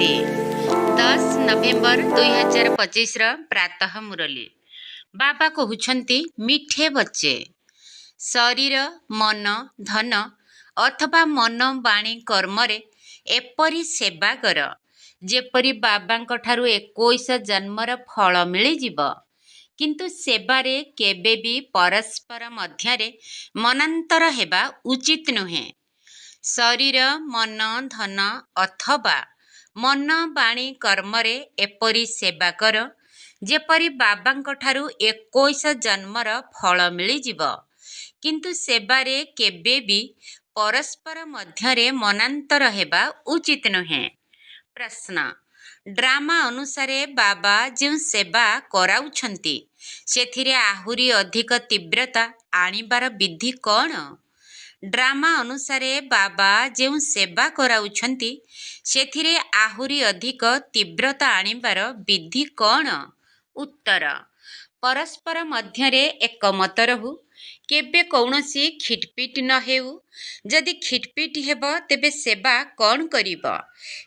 शांति 10 नवेम्बर 2025 प्रातः मुरली बाबा कहउछंती मिठे बच्चे शरीर मन धन अथवा मन बाणी कर्मरे एपरी सेवा कर जेपरी बाबांक ठारू 21 जन्मर फल मिली जीव किंतु सेबारे केबे भी परस्पर मध्यरे मनांतर हेबा उचित नुहे। शरीर मन धन अथवा मन बाणी कर्मरे एपरी सेवा कर जेपरी बाबांक ठारू 21 जन्मर फल मिली जीव किंतु सेबारे केबे भी परस्पर मध्यरे मनांतर हेबा उचित नुहे। प्रश्न ड्रामा अनुसारे बाबा जो सेवा कराउछंती सेथिरे आहुरी अधिक तीव्रता आनिबार विधि कौन? ड्रामा अनुसारे बाबा जो सेवा कराउछंती सेथिरे आहुरी अधिक तीव्रता आनिबार विधि कौन? उत्तर परस्पर मध्यरे एकमत रहू केबे कौनसी खिटपिट न हेउ जदि खिटपिट हेब तेबे सेवा कौन करिब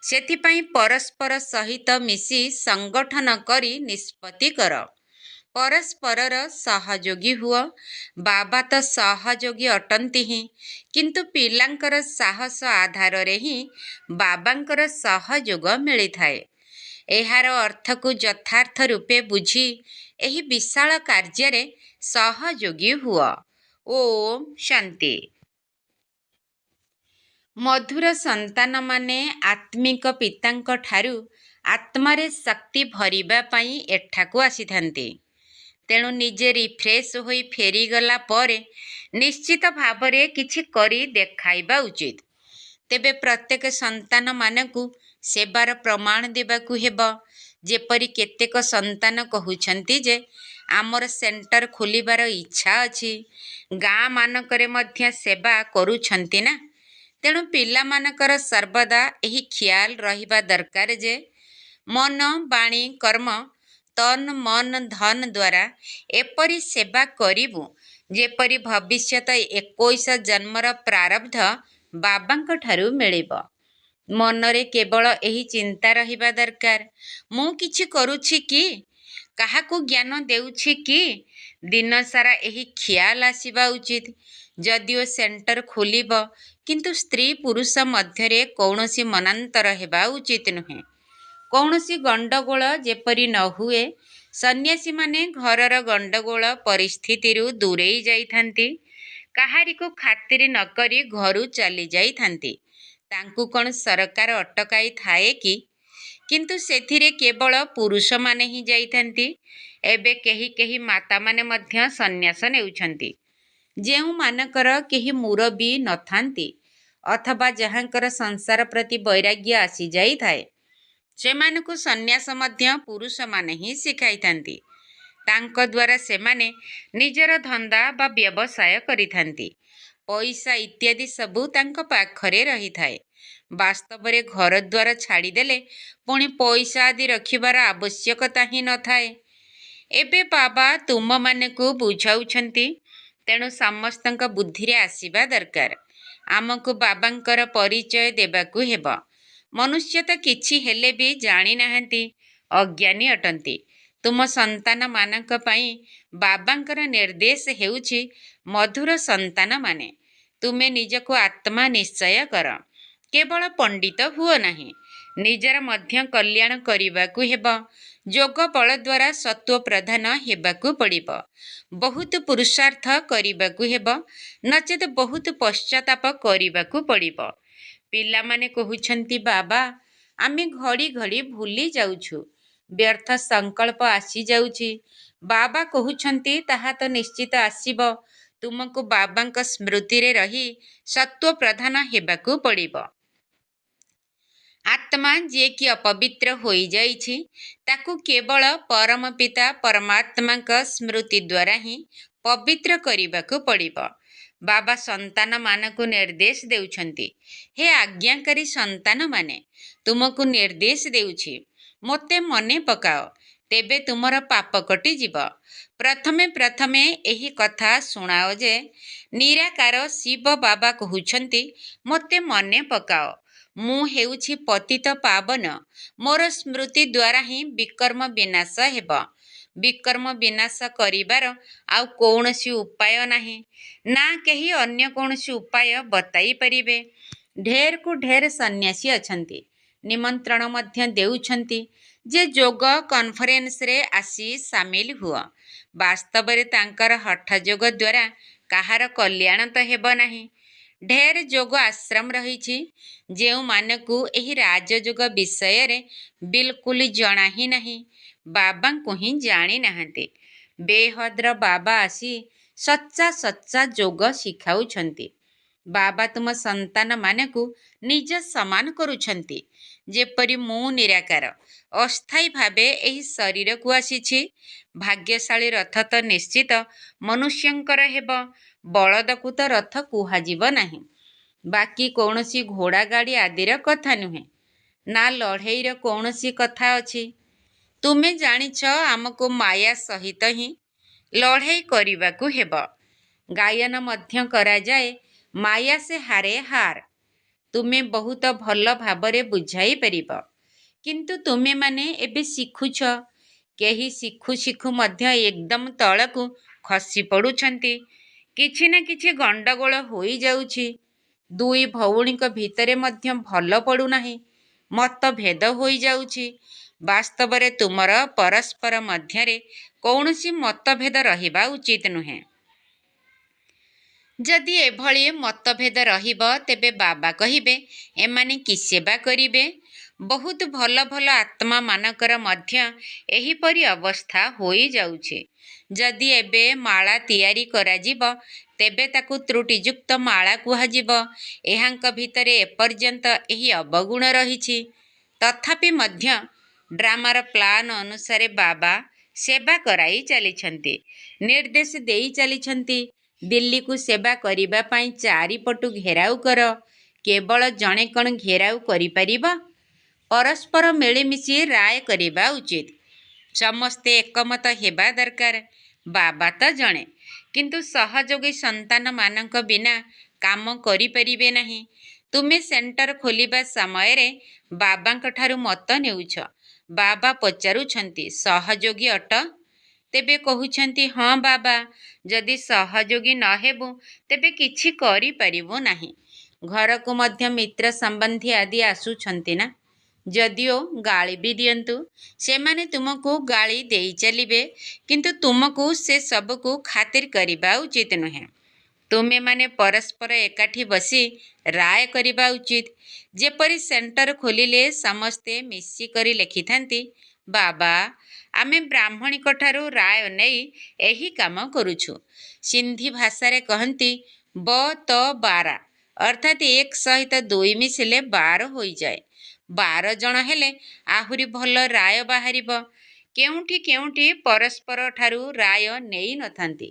सेथिपाई परस्पर सहित मिसी संगठन करी निष्पत्ति कर परस्परर सहयोगी हुआ। बाबा तो सहयोगी अटंती ही किंतु पिलांकर साहस आधार रे ही बाबांकर सहयोग मिली थाए। एहार अर्थ को यथार्थ रूपे बुझी एही विशाल कार्य सहयोगी हुआ। ओम शांति। मधुर संतान माने आत्मिक पितांक ठारू आत्मारे शक्ति भरिबा पाई एठाकू आसीथांती तेणु निजे रिफ्रेश होई फेरी गला परे निश्चित भावरे किछि करी देखाइबा उचित। तेबे प्रत्येक संतान मानकू सेवार प्रमाण देबाकू हेबा जेपरी केतेक संतान कहउछंती जे आमर सेंटर खोलिबार इच्छा अछि गाँ मानकरे मध्य सेवा करूछंती ना तेणु पिला मानकर सर्वदा एही ख्याल रहिबा दरकार जे मन बाणी कर्म तन मन धन द्वारा एपरी सेवा करिबु जेपरी भविष्यत 21 जन्मर प्रारब्ध बाबांक ठारू मिलिब। मनरे केवल एही चिंता रहिबा दरकार मु किछि करूछि कि काहाकू ज्ञान देउछि कि दिन सारा एही ख्याल आसीबा उचित। जदिओ सेंटर खोलिब किंतु स्त्री पुरुष मध्यरे कौनसी मनांतर हेबा उचित नुहे। कौनसी गंडगोल जेपरी न हुए सन्यासी माने घरर गंडगोल परिस्थिति दूरेई जाइथांती काहारी को खातिर न करी घरू चली जाइथांती तांकू कौन सरकार अटकाई थाए कि किंतु सेथिरे केवल पुरुष माने ही जाइथांती। एबे केही केही माता माने मध्य सन्यास नेउछंती जेउ मानकर केही मुरबी नथांती अथवा जहांकर संसार प्रति वैराग्य आसी जाई थाए सेमानकु सन्यास मध्य पुरुष माने ही सिखाइथांती तांको द्वारा सेमाने निजर धंदा बा व्यवसाय करिथांती पैसा इत्यादि सबु तांको पाखरे रही थाए। वास्तव रे घर द्वार छाड़ी देले पुणी पैसा आदि रखिबार आवश्यकता ही न थाए। एबे बाबा तुम माने को बुझाउछंती तेणु समस्तंक बुद्धि रे आसीबा दरकार। आमको बाबांकर परिचय देबाकू हेबा। मनुष्य तो किछि हेले भी जानी नाहंती अज्ञानी अटंती। तुम संतान मानक पाई बाबांकर निर्देश हेउछि मधुर संतान माने तुमे निजको आत्मा निश्चय कर केवल पंडित हुओ नाही निजर मध्य कल्याण करिबाकू हेबा। जोग बल द्वारा सत्व प्रधान हेबाकू पड़िब बहुत पुरुषार्थ करिबाकू हेबा नचेत बहुत पश्चाताप करिबाकू पड़िब। पिला माने कहउछंती बाबा आमे घड़ी घड़ी भूली जाउछु व्यर्थ संकल्प आसी जाउछि। बाबा कहउछंती ताहा तो निश्चित आसीब तुमको बाबांक स्मृति रे रही सत्व प्रधान हेबाकू पड़िब। आत्मा जे कि अपवित्र होई जाइछि ताकू केवल परम पिता परमात्मांक स्मृति द्वारा ही पवित्र करिबाकू पड़िब। बाबा संतान मानकू निर्देश देउछंती हे आज्ञाकारी संतान माने तुमको निर्देश देउछि मोते मने पकाओ तेबे तुमर पाप कटि जीव। प्रथमे प्रथमे एही कथा सुनाओ जे निराकार शिव बाबा कहउछंती मोते मने पकाओ ମୁଁ ହେଉଛି ପତିତ ପାବନ, ମୋର ସ୍ମୃତି ଦ୍ୱାରା ହିଁ ବିକର୍ମ ବିନାଶ ହେବ। ବିକର୍ମ ବିନାଶ କରିବାର ଆଉ କୌଣସି ଉପାୟ ନାହିଁ, ନା କେହି ଅନ୍ୟ କୌଣସି ଉପାୟ ବତାଇ ପାରିବେ। ଢେରକୁ ଢେର ସନ୍ନ୍ୟାସୀ ଅଛନ୍ତି, ନିମନ୍ତ୍ରଣ ମଧ୍ୟ ଦେଉଛନ୍ତି ଯେ ଯୋଗ କନଫରେନ୍ସରେ ଆସି ସାମିଲ ହୁଅ। ବାସ୍ତବରେ ତାଙ୍କର ହଠଯୋଗ ଦ୍ୱାରା କାହାର କଲ୍ୟାଣ ତ ହେବ ନାହିଁ। ଢେର ଯୋଗ ଆଶ୍ରମ ରହିଛି ଯେଉଁମାନଙ୍କୁ ଏହି ରାଜଯୋଗ ବିଷୟରେ ବିଲକୁଲ ଜଣା ହିଁ ନାହିଁ, ବାବାଙ୍କୁ ହିଁ ଜାଣି ନାହାନ୍ତି। ବେହଦ୍ର ବାବା ଆସି ସଚ୍ଚା ସଚ୍ଚା ଯୋଗ ଶିଖାଉଛନ୍ତି। ବାବା ତୁମ ସନ୍ତାନମାନଙ୍କୁ ନିଜ ସମାନ କରୁଛନ୍ତି। ଯେପରି ମୁଁ ନିରାକାର ଅସ୍ଥାୟୀ ଭାବେ ଏହି ଶରୀରକୁ ଆସିଛି। ଭାଗ୍ୟଶାଳୀ ରଥ ତ ନିଶ୍ଚିତ ମନୁଷ୍ୟଙ୍କର ହେବ, ବଳଦକୁ ତ ରଥ କୁହାଯିବ ନାହିଁ। ବାକି କୌଣସି ଘୋଡ଼ା ଗାଡ଼ି ଆଦିର କଥା ନୁହେଁ, ନା ଲଢ଼େଇର କୌଣସି କଥା ଅଛି। ତୁମେ ଜାଣିଛ ଆମକୁ ମାୟା ସହିତ ହିଁ ଲଢ଼େଇ କରିବାକୁ ହେବ। ଗାୟନ ମଧ୍ୟ କରାଯାଏ, ମାୟା ସେ ହାରେ ହାର। ତୁମେ ବହୁତ ଭଲ ଭାବରେ ବୁଝାଇ ପାରିବ, କିନ୍ତୁ ତୁମେମାନେ ଏବେ ଶିଖୁଛ। କେହି ଶିଖୁ ଶିଖୁ ମଧ୍ୟ ଏକଦମ ତଳକୁ ଖସି ପଡ଼ୁଛନ୍ତି। କିଛି ନା କିଛି ଗଣ୍ଡଗୋଳ ହୋଇଯାଉଛି। ଦୁଇ ଭଉଣୀଙ୍କ ଭିତରେ ମଧ୍ୟ ଭଲ ପଡ଼ୁନାହିଁ, ମତଭେଦ ହୋଇଯାଉଛି। ବାସ୍ତବରେ ତୁମର ପରସ୍ପର ମଧ୍ୟରେ କୌଣସି ମତଭେଦ ରହିବା ଉଚିତ ନୁହେଁ। ଯଦି ଏଭଳି ମତଭେଦ ରହିବ, ତେବେ ବାବା କହିବେ ଏମାନେ କି ସେବା କରିବେ? ବହୁତ ଭଲ ଭଲ ଆତ୍ମାମାନଙ୍କର ମଧ୍ୟ ଏହିପରି ଅବସ୍ଥା ହୋଇଯାଉଛି। ଯଦି ଏବେ ମାଳା ତିଆରି କରାଯିବ, ତେବେ ତାକୁ ତ୍ରୁଟିଯୁକ୍ତ ମାଳା କୁହାଯିବ। ଏହାଙ୍କ ଭିତରେ ଏପର୍ଯ୍ୟନ୍ତ ଏହି ଅବଗୁଣ ରହିଛି। ତଥାପି ମଧ୍ୟ ଡ୍ରାମାର ପ୍ଲାନ୍ ଅନୁସାରେ ବାବା ସେବା କରାଇ ଚାଲିଛନ୍ତି, ନିର୍ଦ୍ଦେଶ ଦେଇ ଚାଲିଛନ୍ତି। ଦିଲ୍ଲୀକୁ ସେବା କରିବା ପାଇଁ ଚାରିପଟୁ ଘେରାଉ କର। କେବଳ ଜଣେ କ'ଣ ଘେରାଉ କରିପାରିବ? ପରସ୍ପର ମିଳିମିଶି ରାୟ କରିବା ଉଚିତ। ସମସ୍ତେ ଏକମତ ହେବା ଦରକାର। ବାବା ତ ଜଣେ, କିନ୍ତୁ ସହଯୋଗୀ ସନ୍ତାନମାନଙ୍କ ବିନା କାମ କରିପାରିବେ ନାହିଁ। ତୁମେ ସେଣ୍ଟର ଖୋଲିବା ସମୟରେ ବାବାଙ୍କ ଠାରୁ ମତ ନେଉଛ। ବାବା ପଚାରୁଛନ୍ତି, ସହଯୋଗୀ ଅଟ? ତେବେ କହୁଛନ୍ତି, ହଁ ବାବା। ଯଦି ସହଯୋଗୀ ନ ହେବୁ, ତେବେ କିଛି କରିପାରିବୁ ନାହିଁ। ଘରକୁ ମଧ୍ୟ ମିତ୍ର ସମ୍ବନ୍ଧୀ ଆଦି ଆସୁଛନ୍ତି ନା? ଯଦିଓ ଗାଳି ବି ଦିଅନ୍ତୁ, ସେମାନେ ତୁମକୁ ଗାଳି ଦେଇ ଚାଲିବେ, କିନ୍ତୁ ତୁମକୁ ସେ ସବୁକୁ ଖାତିର କରିବା ଉଚିତ ନୁହେଁ। ତୁମେମାନେ ପରସ୍ପର ଏକାଠି ବସି ରାୟ କରିବା ଉଚିତ। ଯେପରି ସେଣ୍ଟର ଖୋଲିଲେ ସମସ୍ତେ ମିଶିକରି ଲେଖିଥାନ୍ତି, ବାବା, ଆମେ ବ୍ରାହ୍ମଣୀଙ୍କଠାରୁ ରାୟ ନେଇ ଏହି କାମ କରୁଛୁ। ସିନ୍ଧି ଭାଷାରେ କହନ୍ତି, ବ ତ ବାରା, ଅର୍ଥାତ୍ ଏକ ସହିତ ଦୁଇ ମିଶିଲେ 12 ହୋଇଯାଏ। 12 ଜଣ ହେଲେ ଆହୁରି ଭଲ ରାୟ ବାହାରିବ। କେଉଁଠି କେଉଁଠି ପରସ୍ପର ଠାରୁ ରାୟ ନେଇ ନଥାନ୍ତି।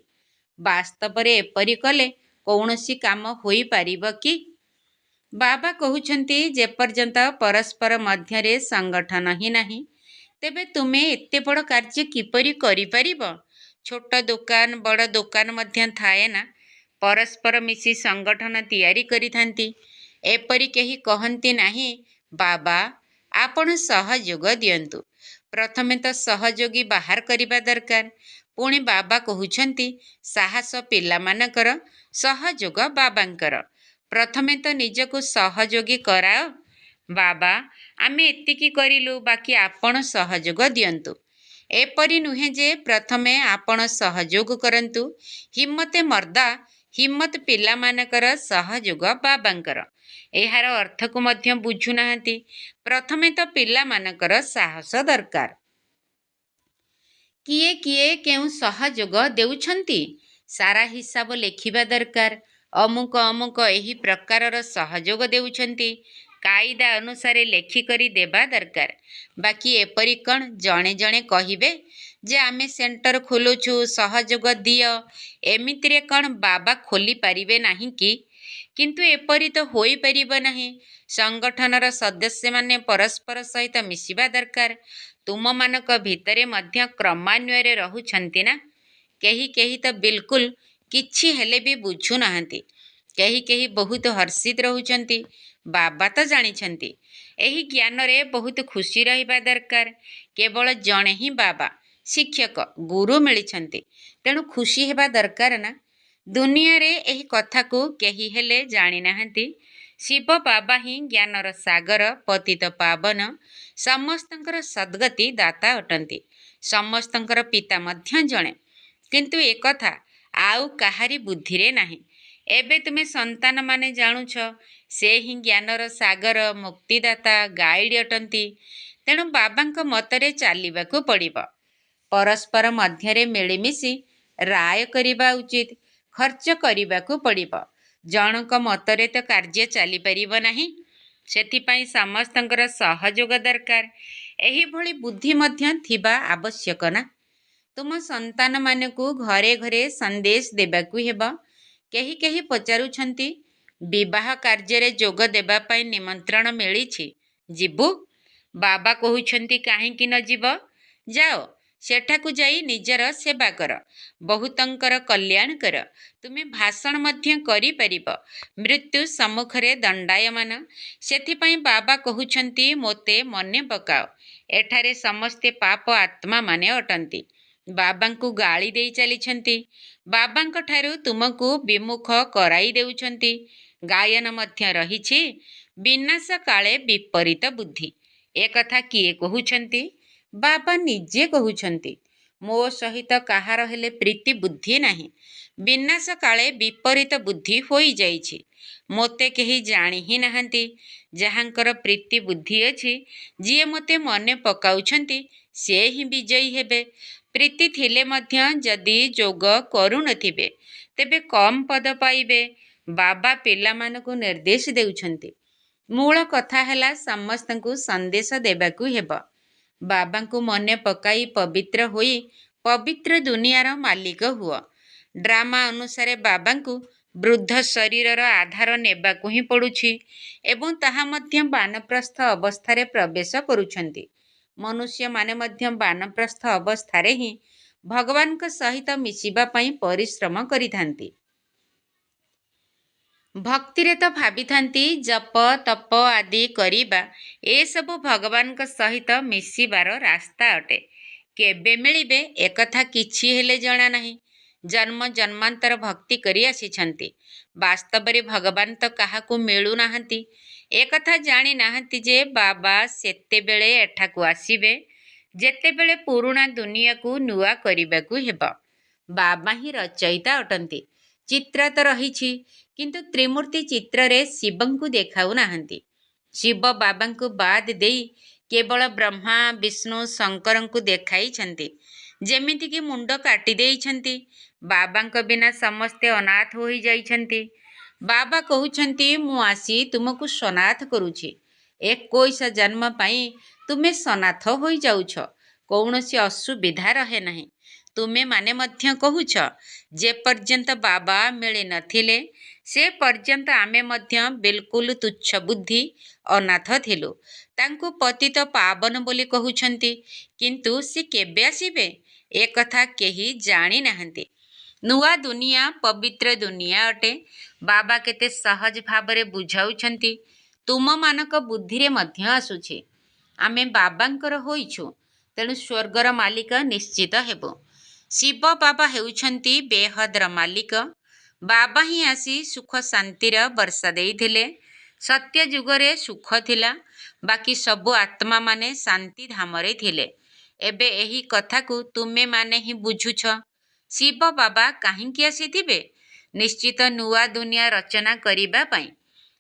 ବାସ୍ତବରେ ଏପରି କଲେ କୌଣସି କାମ ହୋଇପାରିବ କି? ବାବା କହୁଛନ୍ତି, ଯେପର୍ଯ୍ୟନ୍ତ ପରସ୍ପର ମଧ୍ୟରେ ସଂଗଠନ ହିଁ ନାହିଁ, ତେବେ ତୁମେ ଏତେ ବଡ଼ କାର୍ଯ୍ୟ କିପରି କରିପାରିବ? ଛୋଟ ଦୋକାନ ବଡ଼ ଦୋକାନ ମଧ୍ୟ ଥାଏ ନା, ପରସ୍ପର ମିଶି ସଂଗଠନ ତିଆରି କରିଥାନ୍ତି। ଏପରି କେହି କହନ୍ତି ନାହିଁ, ବାବା ଆପଣ ସହଯୋଗ ଦିଅନ୍ତୁ। ପ୍ରଥମେ ତ ସହଯୋଗୀ ବାହାର କରିବା ଦରକାର। ପୁଣି ବାବା କହୁଛନ୍ତି, ସାହସ ପିଲାମାନଙ୍କର, ସହଯୋଗ ବାବାଙ୍କର। ପ୍ରଥମେ ତ ନିଜକୁ ସହଯୋଗୀ କରାଅ। ବାବା, ଆମେ ଏତିକି କରିଲୁ, ବାକି ଆପଣ ସହଯୋଗ ଦିଅନ୍ତୁ। ଏପରି ନୁହେଁ ଯେ ପ୍ରଥମେ ଆପଣ ସହଯୋଗ କରନ୍ତୁ। ହିମ୍ମତେ ମର୍ଦା, ହିମ୍ମତ ପିଲାମାନଙ୍କର, ସହଯୋଗ ବାବାଙ୍କର। ଏହାର ଅର୍ଥକୁ ମଧ୍ୟ ବୁଝୁନାହାନ୍ତି। ପ୍ରଥମେ ତ ପିଲାମାନଙ୍କର ସାହସ ଦରକାର। କିଏ କିଏ କେଉଁ ସହଯୋଗ ଦେଉଛନ୍ତି, ସାରା ହିସାବ ଲେଖିବା ଦରକାର। ଅମୁକ ଅମୁକ ଏହି ପ୍ରକାରର ସହଯୋଗ ଦେଉଛନ୍ତି, କାଇଦା ଅନୁସାରେ ଲେଖିକରି ଦେବା ଦରକାର। ବାକି ଏପରି କ'ଣ ଜଣେ ଜଣେ କହିବେ ଯେ ଆମେ ସେଣ୍ଟର ଖୋଲୁଛୁ, ସହଯୋଗ ଦିଅ, ଏମିତିରେ କ'ଣ ବାବା ଖୋଲି ପାରିବେ ନାହିଁ କି? କିନ୍ତୁ ଏପରି ତ ହୋଇପାରିବ ନାହିଁ। ସଂଗଠନର ସଦସ୍ୟମାନେ ପରସ୍ପର ସହିତ ମିଶିବା ଦରକାର। ତୁମମାନଙ୍କ ଭିତରେ ମଧ୍ୟ କ୍ରମାନ୍ୱୟରେ ରହୁଛନ୍ତି ନା? କେହି କେହି ତ ବିଲକୁଲ କିଛି ହେଲେ ବି ବୁଝୁନାହାନ୍ତି। କେହି କେହି ବହୁତ ହର୍ଷିତ ରହୁଛନ୍ତି। ବାବା ତ ଜାଣିଛନ୍ତି ଏହି ଜ୍ଞାନରେ ବହୁତ ଖୁସି ରହିବା ଦରକାର। କେବଳ ଜଣେ ହିଁ ବାବା, ଶିକ୍ଷକ, ଗୁରୁ ମିଳିଛନ୍ତି। ତେଣୁ ଖୁସି ହେବା ଦରକାର ନା। ଦୁନିଆରେ ଏହି କଥାକୁ କେହି ହେଲେ ଜାଣିନାହାନ୍ତି। ଶିବ ବାବା ହିଁ ଜ୍ଞାନର ସାଗର, ପତିତ ପାବନ, ସମସ୍ତଙ୍କର ସଦ୍ଗତି ଦାତା ଅଟନ୍ତି। ସମସ୍ତଙ୍କର ପିତା ମଧ୍ୟ ଜଣେ। କିନ୍ତୁ ଏକଥା ଆଉ କାହାରି ବୁଦ୍ଧିରେ ନାହିଁ। ଏବେ ତୁମେ ସନ୍ତାନମାନେ ଜାଣୁଛ, ସେ ହିଁ ଜ୍ଞାନର ସାଗର, ମୁକ୍ତିଦାତା, ଗାଇଡ୍ ଅଟନ୍ତି। ତେଣୁ ବାବାଙ୍କ ମତରେ ଚାଲିବାକୁ ପଡ଼ିବ। ପରସ୍ପର ମଧ୍ୟରେ ମିଳିମିଶି ରାୟ କରିବା ଉଚିତ। ଖର୍ଚ୍ଚ କରିବାକୁ ପଡ଼ିବ। ଜଣଙ୍କ ମତରେ ତ କାର୍ଯ୍ୟ ଚାଲିପାରିବ ନାହିଁ। ସେଥିପାଇଁ ସମସ୍ତଙ୍କର ସହଯୋଗ ଦରକାର। ଏହିଭଳି ବୁଦ୍ଧି ମଧ୍ୟ ଥିବା ଆବଶ୍ୟକ ନା। ତୁମ ସନ୍ତାନମାନଙ୍କୁ ଘରେ ଘରେ ସନ୍ଦେଶ ଦେବାକୁ ହେବ। କେହି କେହି ପଚାରୁଛନ୍ତି, ବିବାହ କାର୍ଯ୍ୟରେ ଯୋଗ ଦେବା ପାଇଁ ନିମନ୍ତ୍ରଣ ମିଳିଛି, ଯିବୁ? ବାବା କହୁଛନ୍ତି, କାହିଁକି ନ ଯିବ? ଯାଅ, ସେଠାକୁ ଯାଇ ନିଜର ସେବା କର, ବହୁତଙ୍କର କଲ୍ୟାଣ କର। ତୁମେ ଭାଷଣ ମଧ୍ୟ କରିପାରିବ। ମୃତ୍ୟୁ ସମ୍ମୁଖରେ ଦଣ୍ଡାୟମାନ। ସେଥିପାଇଁ ବାବା କହୁଛନ୍ତି, ମୋତେ ମନେ ପକାଅ। ଏଠାରେ ସମସ୍ତେ ପାପ ଆତ୍ମାମାନେ ଅଟନ୍ତି। ବାବାଙ୍କୁ ଗାଳି ଦେଇ ଚାଲିଛନ୍ତି। ବାବାଙ୍କ ଠାରୁ ତୁମକୁ ବିମୁଖ କରାଇ ଦେଉଛନ୍ତି। ଗାୟନ ମଧ୍ୟ ରହିଛି, ବିନାଶ କାଳେ ବିପରୀତ ବୁଦ୍ଧି। ଏକଥା କିଏ କହୁଛନ୍ତି? ବାବା ନିଜେ କହୁଛନ୍ତି। ମୋ ସହିତ କାହାର ହେଲେ ପ୍ରୀତି ବୁଦ୍ଧି ନାହିଁ। ବିନାଶ କାଳେ ବିପରୀତ ବୁଦ୍ଧି ହୋଇଯାଇଛି। ମୋତେ କେହି ଜାଣି ହିଁ ନାହାନ୍ତି। ଯାହାଙ୍କର ପ୍ରୀତି ବୁଦ୍ଧି ଅଛି, ଯିଏ ମୋତେ ମନେ ପକାଉଛନ୍ତି, ସେ ହିଁ ବିଜୟୀ ହେବେ। ପ୍ରୀତି ଥିଲେ ମଧ୍ୟ ଯଦି ଯୋଗ କରୁନଥିବେ, ତେବେ କମ୍ ପଦ ପାଇବେ। ବାବା ପିଲାମାନଙ୍କୁ ନିର୍ଦ୍ଦେଶ ଦେଉଛନ୍ତି। ମୂଳ କଥା ହେଲା ସମସ୍ତଙ୍କୁ ସନ୍ଦେଶ ଦେବାକୁ ହେବ। ବାବାଙ୍କୁ ମନେ ପକାଇ ପବିତ୍ର ହୋଇ ପବିତ୍ର ଦୁନିଆର ମାଲିକ ହୁଅ। ଡ୍ରାମା ଅନୁସାରେ ବାବାଙ୍କୁ ବୃଦ୍ଧ ଶରୀରର ଆଧାର ନେବାକୁ ହିଁ ପଡ଼ୁଛି ଏବଂ ତାହା ମଧ୍ୟ ବାନପ୍ରସ୍ଥ ଅବସ୍ଥାରେ ପ୍ରବେଶ କରୁଛନ୍ତି। ମନୁଷ୍ୟମାନେ ମଧ୍ୟ ବାନପ୍ରସ୍ଥ ଅବସ୍ଥାରେ ହିଁ ଭଗବାନଙ୍କ ସହିତ ମିଶିବା ପାଇଁ ପରିଶ୍ରମ କରିଥାନ୍ତି। ଭକ୍ତିରେ ତ ଭାବିଥାନ୍ତି ଜପ ତପ ଆଦି କରିବା ଏସବୁ ଭଗବାନଙ୍କ ସହିତ ମିଶିବାର ରାସ୍ତା ଅଟେ। କେବେ ମିଳିବେ ଏକଥା କିଛି ହେଲେ ଜଣା ନାହିଁ। ଜନ୍ମ ଜନ୍ମାନ୍ତର ଭକ୍ତି କରି ଆସିଛନ୍ତି। ବାସ୍ତବରେ ଭଗବାନ ତ କାହାକୁ ମିଳୁନାହାନ୍ତି। ଏକଥା ଜାଣି ନାହାନ୍ତି ଯେ ବାବା ସେତେବେଳେ ଏଠାକୁ ଆସିବେ ଯେତେବେଳେ ପୁରୁଣା ଦୁନିଆକୁ ନୂଆ କରିବାକୁ ହେବ। ବାବା ହିଁ ରଚୟିତା ଅଟନ୍ତି। ଚିତ୍ର ତ ରହିଛି, କିନ୍ତୁ ତ୍ରିମୂର୍ତ୍ତି ଚିତ୍ରରେ ଶିବଙ୍କୁ ଦେଖାଉ ନାହାନ୍ତି। ଶିବ ବାବାଙ୍କୁ ବାଦ ଦେଇ କେବଳ ବ୍ରହ୍ମା, ବିଷ୍ଣୁ, ଶଙ୍କରଙ୍କୁ ଦେଖାଇଛନ୍ତି। ଯେମିତିକି ମୁଣ୍ଡ କାଟି ଦେଇଛନ୍ତି। ବାବାଙ୍କ ବିନା ସମସ୍ତେ ଅନାଥ ହୋଇଯାଇଛନ୍ତି। ବାବା କହୁଛନ୍ତି, ମୁଁ ଆସି ତୁମକୁ ସନାଥ କରୁଛି। 21 ଜନ୍ମ ପାଇଁ ତୁମେ ସନାଥ ହୋଇଯାଉଛ। କୌଣସି ଅସୁବିଧା ରହେ ନାହିଁ। ତୁମେମାନେ ମଧ୍ୟ କହୁଛ, ଯେ ପର୍ଯ୍ୟନ୍ତ ବାବା ମିଳିନଥିଲେ ସେ ପର୍ଯ୍ୟନ୍ତ ଆମେ ମଧ୍ୟ ବିଲକୁଲ ତୁଚ୍ଛ ବୁଦ୍ଧି ଅନାଥ ଥିଲୁ। ତାଙ୍କୁ ପତିତ ପାବନ ବୋଲି କହୁଛନ୍ତି। କିନ୍ତୁ ସେ କେବେ ଆସିବେ ଏକଥା କେହି ଜାଣି ନାହାନ୍ତି। ନୂଆ ଦୁନିଆ ପବିତ୍ର ଦୁନିଆ ଅଟେ। ବାବା କେତେ ସହଜ ଭାବରେ ବୁଝାଉଛନ୍ତି। ତୁମମାନଙ୍କ ବୁଦ୍ଧିରେ ମଧ୍ୟ ଆସୁଛି। ଆମେ ବାବାଙ୍କର ହୋଇଛୁ, ତେଣୁ ସ୍ୱର୍ଗର ମାଲିକ ନିଶ୍ଚିତ ହେବୁ। ଶିବ ବାବା ହେଉଛନ୍ତି ବେହଦର ମାଲିକ। ବାବା ହିଁ ଆସି ସୁଖ ଶାନ୍ତିର ବର୍ଷା ଦେଇଥିଲେ। ସତ୍ୟ ଯୁଗରେ ସୁଖ ଥିଲା। ବାକି ସବୁ ଆତ୍ମାମାନେ ଶାନ୍ତି ଧାମରେ ଥିଲେ। ଏବେ ଏହି କଥାକୁ ତୁମେମାନେ ହିଁ ବୁଝୁଛ। ଶିବ ବାବା କାହିଁକି ଆସିଥିବେ? ନିଶ୍ଚିତ ନୂଆ ଦୁନିଆ ରଚନା କରିବା ପାଇଁ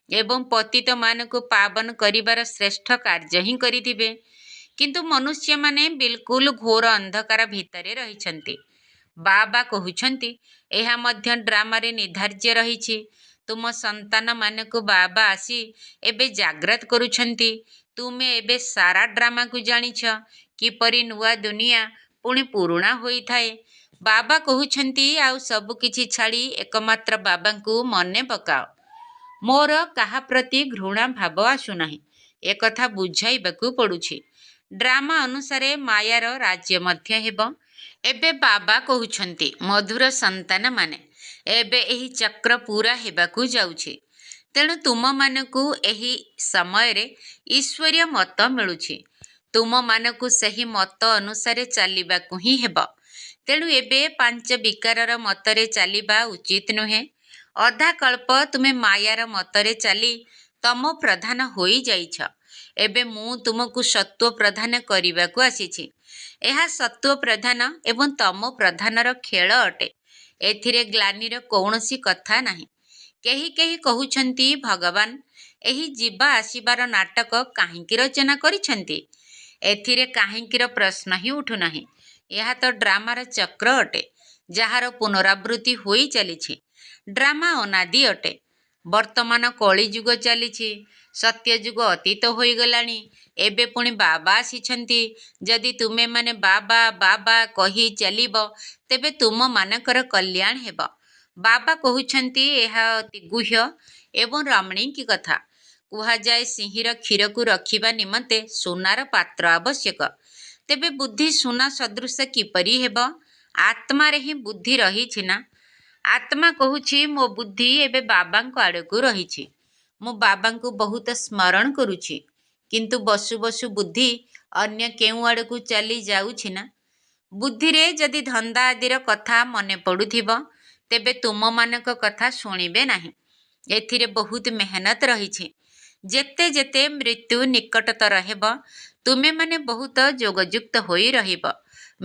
ଏବଂ ପତିତମାନଙ୍କୁ ପାବନ କରିବାର ଶ୍ରେଷ୍ଠ କାର୍ଯ୍ୟ ହିଁ କରିଥିବେ। କିନ୍ତୁ ମନୁଷ୍ୟମାନେ ବିଲକୁଲ ଘୋର ଅନ୍ଧକାର ଭିତରେ ରହିଛନ୍ତି। ବାବା କହୁଛନ୍ତି, ଏହା ମଧ୍ୟ ଡ୍ରାମାରେ ନିର୍ଦ୍ଧାର୍ଯ୍ୟ ରହିଛି। ତୁମ ସନ୍ତାନମାନଙ୍କୁ ବାବା ଆସି ଏବେ ଜାଗ୍ରତ କରୁଛନ୍ତି। ତୁମେ ଏବେ ସାରା ଡ୍ରାମାକୁ ଜାଣିଛ। କିପରି ନୂଆ ଦୁନିଆ ପୁଣି ପୁରୁଣା ହୋଇଥାଏ। ବାବା କହୁଛନ୍ତି, ଆଉ ସବୁ କିଛି ଛାଡ଼ି ଏକମାତ୍ର ବାବାଙ୍କୁ ମନେ ପକାଅ। ମୋର କାହା ପ୍ରତି ଘୃଣା ଭାବ ଆସୁନାହିଁ। ଏକଥା ବୁଝାଇବାକୁ ପଡ଼ୁଛି। ଡ୍ରାମା ଅନୁସାରେ ମାୟାର ରାଜ୍ୟ ମଧ୍ୟ ହେବ। ଏବେ ବାବା କହୁଛନ୍ତି, ମଧୁର ସନ୍ତାନମାନେ, ଏବେ ଏହି ଚକ୍ର ପୂରା ହେବାକୁ ଯାଉଛି। ତେଣୁ ତୁମମାନଙ୍କୁ ଏହି ସମୟରେ ଈଶ୍ୱରୀୟ ମତ ମିଳୁଛି। ତୁମମାନଙ୍କୁ ସେହି ମତ ଅନୁସାରେ ଚାଲିବାକୁ ହିଁ ହେବ। ତେଣୁ ଏବେ 5 ବିକାରର ମତରେ ଚାଲିବା ଉଚିତ ନୁହେଁ। ଅଧା କଳ୍ପ ତୁମେ ମାୟାର ମତରେ ଚାଲି ତମ ପ୍ରଧାନ ହୋଇଯାଇଛ। ଏବେ ମୁଁ ତୁମକୁ ସତ୍ତ୍ୱ ପ୍ରଧାନ କରିବାକୁ ଆସିଛି। ଏହା ସତ୍ତ୍ୱ ପ୍ରଧାନ ଏବଂ ତମ ପ୍ରଧାନର ଖେଳ ଅଟେ। ଏଥିରେ ଗ୍ଲାନିର କୌଣସି କଥା ନାହିଁ। କେହି କେହି କହୁଛନ୍ତି, ଭଗବାନ ଏହି ଯିବା ଆସିବାର ନାଟକ କାହିଁକି ରଚନା କରିଛନ୍ତି? ଏଥିରେ କାହିଁକିର ପ୍ରଶ୍ନ ହିଁ ଉଠୁନାହିଁ। ଏହା ତ ଡ୍ରାମାର ଚକ୍ର ଅଟେ, ଯାହାର ପୁନରାବୃତ୍ତି ହୋଇ ଚାଲିଛି। ଡ୍ରାମା ଅନାଦି ଅଟେ। ବର୍ତ୍ତମାନ କଳିଯୁଗ ଚାଲିଛି। ସତ୍ୟଯୁଗ ଅତୀତ ହୋଇଗଲାଣି। ଏବେ ପୁଣି ବାବା ଆସିଛନ୍ତି। ଯଦି ତୁମେମାନେ ବାବା ବାବା କହି ଚାଲିବ, ତେବେ ତୁମମାନଙ୍କର କଲ୍ୟାଣ ହେବ। ବାବା କହୁଛନ୍ତି, ଏହା ଅତି ଗୁହ୍ୟ ଏବଂ ରମଣୀୟ କଥା। କୁହାଯାଏ, ସିଂହୀର କ୍ଷୀରକୁ ରଖିବା ନିମନ୍ତେ ସୁନାର ପାତ୍ର ଆବଶ୍ୟକ। ତେବେ ବୁଦ୍ଧି ସୁନା ସଦୃଶ କିପରି ହେବ? ଆତ୍ମାରେ ହିଁ ବୁଦ୍ଧି ରହିଛି ନା। ଆତ୍ମା କହୁଛି, ମୋ ବୁଦ୍ଧି ଏବେ ବାବାଙ୍କ ଆଡ଼କୁ ରହିଛି। ମୁଁ ବାବାଙ୍କୁ ବହୁତ ସ୍ମରଣ କରୁଛି। କିନ୍ତୁ ବସୁ ବସୁ ବୁଦ୍ଧି ଅନ୍ୟ କେଉଁ ଆଡ଼କୁ ଚାଲି ଯାଉଛି ନା। ବୁଦ୍ଧିରେ ଯଦି ଧନ୍ଦା ଆଦିର କଥା ମନେ ପଡ଼ୁଥିବ, ତେବେ ତୁମମାନଙ୍କ କଥା ଶୁଣିବେ ନାହିଁ। ଏଥିରେ ବହୁତ ମେହନତ ରହିଛି। ଯେତେ ଯେତେ ମୃତ୍ୟୁ ନିକଟତର ହେବ, ତୁମେମାନେ ବହୁତ ଯୋଗଯୁକ୍ତ ହୋଇ ରହିବ।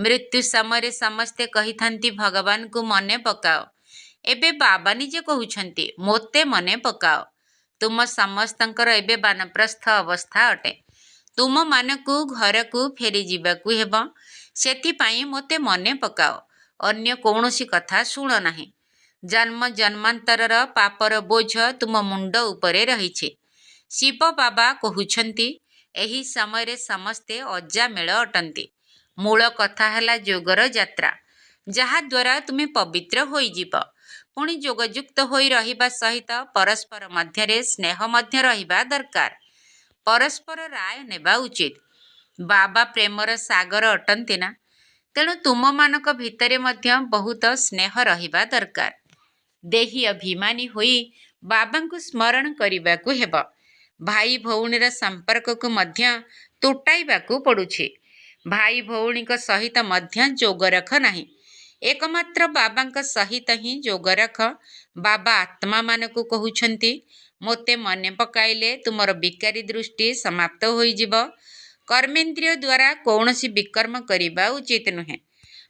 ମୃତ୍ୟୁ ସମୟରେ ସମସ୍ତେ କହିଥାନ୍ତି, ଭଗବାନଙ୍କୁ ମନେ ପକାଅ। ଏବେ ବାବା ନିଜେ କହୁଛନ୍ତି, ମୋତେ ମନେ ପକାଅ। ତୁମ ସମସ୍ତଙ୍କର ଏବେ ବାନପ୍ରସ୍ଥ ଅବସ୍ଥା ଅଟେ। ତୁମମାନଙ୍କୁ ଘରକୁ ଫେରିଯିବାକୁ ହେବ। ସେଥିପାଇଁ ମୋତେ ମନେ ପକାଅ। ଅନ୍ୟ କୌଣସି କଥା ଶୁଣ ନାହିଁ। ଜନ୍ମ ଜନ୍ମାନ୍ତରର ପାପର ବୋଝ ତୁମ ମୁଣ୍ଡ ଉପରେ ରହିଛି। ଶିବ ବାବା କହୁଛନ୍ତି, ଏହି ସମୟରେ ସମସ୍ତେ ଅଜାମେଳ ଅଟନ୍ତି। ମୂଳ କଥା ହେଲା ଯୋଗର ଯାତ୍ରା, ଯାହାଦ୍ୱାରା ତୁମେ ପବିତ୍ର ହୋଇଯିବ। ପୁଣି ଯୋଗଯୁକ୍ତ ହୋଇ ରହିବା ସହିତ ପରସ୍ପର ମଧ୍ୟରେ ସ୍ନେହ ମଧ୍ୟ ରହିବା ଦରକାର। ପରସ୍ପର ରାୟ ନେବା ଉଚିତ। ବାବା ପ୍ରେମର ସାଗର ଅଟନ୍ତି ନା। ତେଣୁ ତୁମମାନଙ୍କ ଭିତରେ ମଧ୍ୟ ବହୁତ ସ୍ନେହ ରହିବା ଦରକାର। ଦେହୀ ଅଭିମାନୀ ହୋଇ ବାବାଙ୍କୁ ସ୍ମରଣ କରିବାକୁ ହେବ। ଭାଇ ଭଉଣୀର ସମ୍ପର୍କକୁ ମଧ୍ୟ ତୁଟାଇବାକୁ ପଡ଼ୁଛି। ଭାଇ ଭଉଣୀଙ୍କ ସହିତ ମଧ୍ୟ ଯୋଗ ରଖ ନାହିଁ। ଏକମାତ୍ର ବାବାଙ୍କ ସହିତ ହିଁ ଯୋଗ ରଖ। ବାବା ଆତ୍ମାମାନଙ୍କୁ କହୁଛନ୍ତି, ମୋତେ ମନେ ପକାଇଲେ ତୁମର ବିକାରୀ ଦୃଷ୍ଟି ସମାପ୍ତ ହୋଇଯିବ। କର୍ମେନ୍ଦ୍ରିୟ ଦ୍ୱାରା କୌଣସି ବିକର୍ମ କରିବା ଉଚିତ ନୁହେଁ।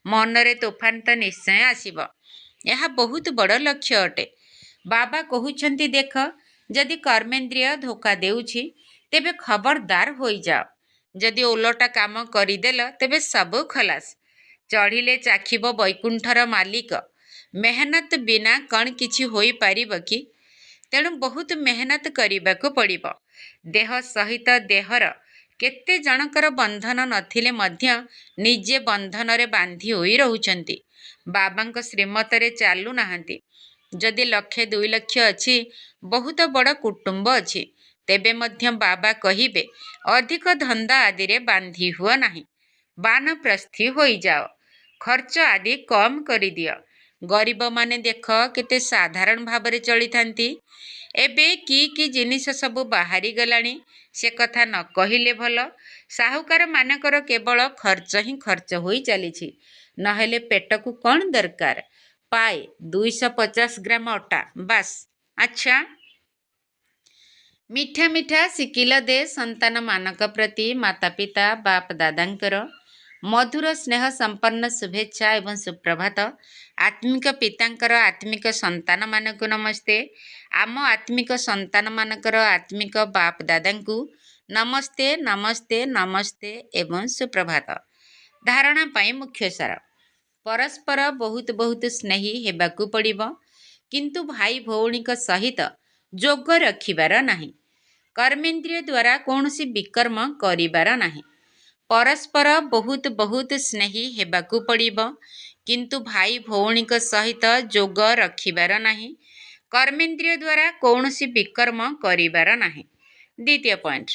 ମନରେ ତୋଫାନ ତ ନିଶ୍ଚୟ ଆସିବ। ଏହା ବହୁତ ବଡ଼ ଲକ୍ଷ୍ୟ ଅଟେ। ବାବା କହୁଛନ୍ତି, ଦେଖ, ଯଦି କର୍ମେନ୍ଦ୍ରିୟ ଧୋକା ଦେଉଛି, ତେବେ ଖବରଦାର ହୋଇଯାଅ। ଯଦି ଓଲଟା କାମ କରିଦେଲ, ତେବେ ସବୁ ଖଲାସ। ଚଢ଼ିଲେ ଚାଖିବ ବୈକୁଣ୍ଠର ମାଲିକ। ମେହନତ ବିନା କ'ଣ କିଛି ହୋଇପାରିବ କି? ତେଣୁ ବହୁତ ମେହନତ କରିବାକୁ ପଡ଼ିବ। ଦେହ ସହିତ ଦେହର କେତେ ଜଣଙ୍କର ବନ୍ଧନ ନଥିଲେ ମଧ୍ୟ ନିଜେ ବନ୍ଧନରେ ବାନ୍ଧି ହୋଇ ରହୁଛନ୍ତି। ବାବାଙ୍କ ଶ୍ରୀମତରେ ଚାଲୁନାହାନ୍ତି। ଯଦି 1,00,000 2 ଲକ୍ଷ ଅଛି, ବହୁତ ବଡ଼ କୁଟୁମ୍ବ ଅଛି, ତେବେ ମଧ୍ୟ ବାବା କହିବେ, ଅଧିକ ଧନ୍ଦା ଆଦିରେ ବାନ୍ଧି ହୁଅ ନାହିଁ। ବାନପ୍ରସ୍ଥୀ ହୋଇଯାଅ। ଖର୍ଚ୍ଚ ଆଦି କମ୍ କରିଦିଅ। ଗରିବମାନେ ଦେଖ କେତେ ସାଧାରଣ ଭାବରେ ଚଳିଥାନ୍ତି। ଏବେ କି ଜିନିଷ ସବୁ ବାହାରିଗଲାଣି, ସେ କଥା ନ କହିଲେ ଭଲ। ସାହୁକାରମାନଙ୍କର କେବଳ ଖର୍ଚ୍ଚ ହିଁ ଖର୍ଚ୍ଚ ହୋଇ ଚାଲିଛି। ନହେଲେ ପେଟକୁ କ'ଣ ଦରକାର? ପାଏ 250 ଗ୍ରାମ ଅଟା, ବାସ୍। ଆଚ୍ଛା, ମିଠା ମିଠା ଶିକିଲ ଦେ ସନ୍ତାନମାନଙ୍କ ପ୍ରତି ମାତା ପିତା ବାପ ଦାଦାଙ୍କର ମଧୁର ସ୍ନେହ ସମ୍ପନ୍ନ ଶୁଭେଚ୍ଛା ଏବଂ ସୁପ୍ରଭାତ। ଆତ୍ମିକ ପିତାଙ୍କର ଆତ୍ମିକ ସନ୍ତାନମାନଙ୍କୁ ନମସ୍ତେ। ଆମ ଆତ୍ମିକ ସନ୍ତାନମାନଙ୍କର ଆତ୍ମିକ ବାପ ଦାଦାଙ୍କୁ ନମସ୍ତେ ନମସ୍ତେ ନମସ୍ତେ ଏବଂ ସୁପ୍ରଭାତ। ଧାରଣା ପାଇଁ ମୁଖ୍ୟସାର। ପରସ୍ପର ବହୁତ ବହୁତ ସ୍ନେହୀ ହେବାକୁ ପଡ଼ିବ, କିନ୍ତୁ ଭାଇ ଭଉଣୀଙ୍କ ସହିତ ଯୋଗ ରଖିବାର ନାହିଁ। କର୍ମେନ୍ଦ୍ରିୟ ଦ୍ୱାରା କୌଣସି ବିକର୍ମ କରିବାର ନାହିଁ। ପରସ୍ପର ବହୁତ ବହୁତ ସ୍ନେହୀ ହେବାକୁ ପଡ଼ିବ, କିନ୍ତୁ ଭାଇ ଭଉଣୀଙ୍କ ସହିତ ଯୋଗ ରଖିବାର ନାହିଁ। କର୍ମେନ୍ଦ୍ରିୟ ଦ୍ୱାରା କୌଣସି ବିକର୍ମ କରିବାର ନାହିଁ। ଦ୍ୱିତୀୟ ପଏଣ୍ଟ,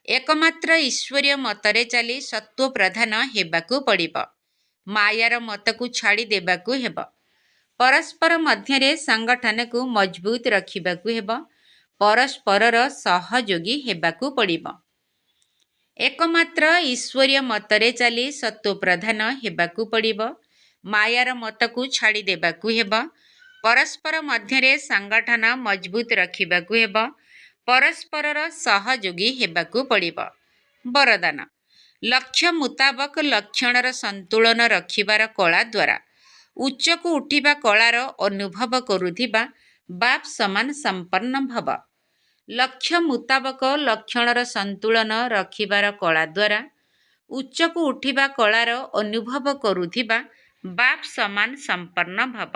ଏକମାତ୍ର ଈଶ୍ୱରୀୟ ମତରେ ଚାଲି ସତ୍ତ୍ୱ ପ୍ରଧାନ ହେବାକୁ ପଡ଼ିବ। ମାୟାର ମତକୁ ଛାଡ଼ି ଦେବାକୁ ହେବ। ପରସ୍ପର ମଧ୍ୟରେ ସଂଗଠନକୁ ମଜବୁତ ରଖିବାକୁ ହେବ। ପରସ୍ପରର ସହଯୋଗୀ ହେବାକୁ ପଡ଼ିବ। ଏକମାତ୍ର ଈଶ୍ୱରୀୟ ମତରେ ଚାଲି ସତ୍ତ୍ୱପ୍ରଧାନ ହେବାକୁ ପଡ଼ିବ। ମାୟାର ମତକୁ ଛାଡ଼ି ଦେବାକୁ ହେବ। ପରସ୍ପର ମଧ୍ୟରେ ସଂଗଠନ ମଜବୁତ ରଖିବାକୁ ହେବ। ପରସ୍ପରର ସହଯୋଗୀ ହେବାକୁ ପଡ଼ିବ। ବରଦାନ। ଲକ୍ଷ୍ୟ ମୁତାବକ ଲକ୍ଷଣର ସନ୍ତୁଳନ ରଖିବାର କଳା ଦ୍ୱାରା ଉଚ୍ଚକୁ ଉଠିବା କଳାର ଅନୁଭବ କରୁଥିବା ବାପ୍ ସମାନ ସମ୍ପନ୍ନ ଭବ। ଲକ୍ଷ୍ୟ ମୁତାବକ ଲକ୍ଷଣର ସନ୍ତୁଳନ ରଖିବାର କଳା ଦ୍ୱାରା ଉଚ୍ଚକୁ ଉଠିବା କଳାର ଅନୁଭବ କରୁଥିବା ବାପ୍ ସମାନ ସମ୍ପନ୍ନ ଭବ।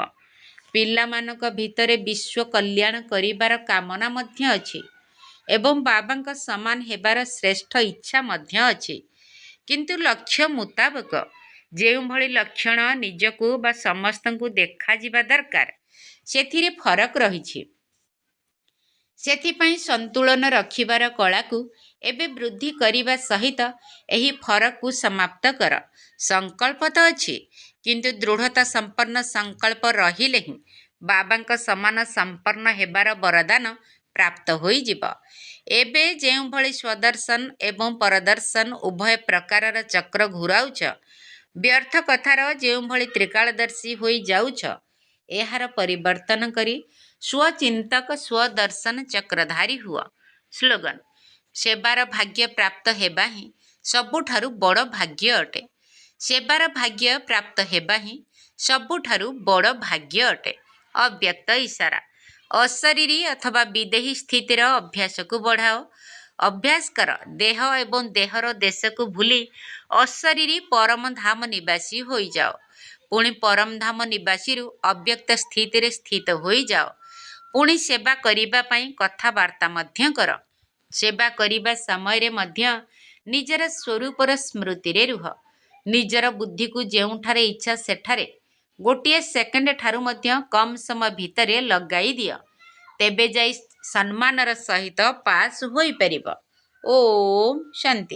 ପିଲାମାନଙ୍କ ଭିତରେ ବିଶ୍ୱ କଲ୍ୟାଣ କରିବାର କାମନା ମଧ୍ୟ ଅଛି ଏବଂ ବାବାଙ୍କ ସମାନ ହେବାର ଶ୍ରେଷ୍ଠ ଇଚ୍ଛା ମଧ୍ୟ ଅଛି। କିନ୍ତୁ ଲକ୍ଷ୍ୟ ମୁତାବକ ଯେଉଁଭଳି ଲକ୍ଷଣ ନିଜକୁ ବା ସମସ୍ତଙ୍କୁ ଦେଖାଯିବା ଦରକାର, ସେଥିରେ ଫରକ ରହିଛି। ସେଥିପାଇଁ ସନ୍ତୁଳନ ରଖିବାର କଳାକୁ ଏବେ ବୃଦ୍ଧି କରିବା ସହିତ ଏହି ଫରକକୁ ସମାପ୍ତ କର। ସଂକଳ୍ପ ତ ଅଛି, କିନ୍ତୁ ଦୃଢ଼ତା ସମ୍ପନ୍ନ ସଂକଳ୍ପ ରହିଲେ ହିଁ ବାବାଙ୍କ ସମାନ ସମ୍ପନ୍ନ ହେବାର ବରଦାନ ପ୍ରାପ୍ତ ହୋଇଯିବ। ଏବେ ଯେଉଁଭଳି ସ୍ୱଦର୍ଶନ ଏବଂ ପରଦର୍ଶନ ଉଭୟ ପ୍ରକାରର ଚକ୍ର ଘୂରାଉଛ, ବ୍ୟର୍ଥ କଥାର ଯେଉଁଭଳି ତ୍ରିକାଳଦର୍ଶୀ ହୋଇ ଯାଉଛ, ଏହାର ପରିବର୍ତ୍ତନ କରି ସ୍ୱଚିନ୍ତକ ସ୍ୱଦର୍ଶନ ଚକ୍ରଧାରୀ ହୁଅ। ସ୍ଲୋଗାନ। ସେବାର ଭାଗ୍ୟ ପ୍ରାପ୍ତ ହେବା ହିଁ ସବୁଠାରୁ ବଡ଼ ଭାଗ୍ୟ ଅଟେ। ସେବାର ଭାଗ୍ୟ ପ୍ରାପ୍ତ ହେବା ହିଁ ସବୁଠାରୁ ବଡ଼ ଭାଗ୍ୟ ଅଟେ। ଅବ୍ୟକ୍ତ ଇଶାରା। ଅଶରୀରୀ ଅଥବା ବିଦେହୀ ସ୍ଥିତିର ଅଭ୍ୟାସକୁ ବଢ଼ାଅ। ଅଭ୍ୟାସ କର ଦେହ ଏବଂ ଦେହର ଦେଶକୁ ଭୁଲି ଅଶରୀରୀ ପରମଧାମ ନିବାସୀ ହୋଇଯାଅ। ପୁଣି ପରମଧାମ ନିବାସୀରୁ ଅବ୍ୟକ୍ତ ସ୍ଥିତିରେ ସ୍ଥିତ ହୋଇଯାଅ। ପୁଣି ସେବା କରିବା ପାଇଁ କଥାବାର୍ତ୍ତା ମଧ୍ୟ କର। ସେବା କରିବା ସମୟରେ ମଧ୍ୟ ନିଜର ସ୍ୱରୂପର ସ୍ମୃତିରେ ରୁହ। ନିଜର ବୁଦ୍ଧିକୁ ଯେଉଁଠାରେ ଇଚ୍ଛା ସେଠାରେ ଗୋଟିଏ ସେକେଣ୍ଡ ଠାରୁ ମଧ୍ୟ କମ୍ ସମୟ ଭିତରେ ଲଗାଇ ଦିଅ। ତେବେ ଯାଇ ସମ୍ମାନର ସହିତ ପାସ୍ ହୋଇପାରିବ। ଓମ୍ ଶାନ୍ତି।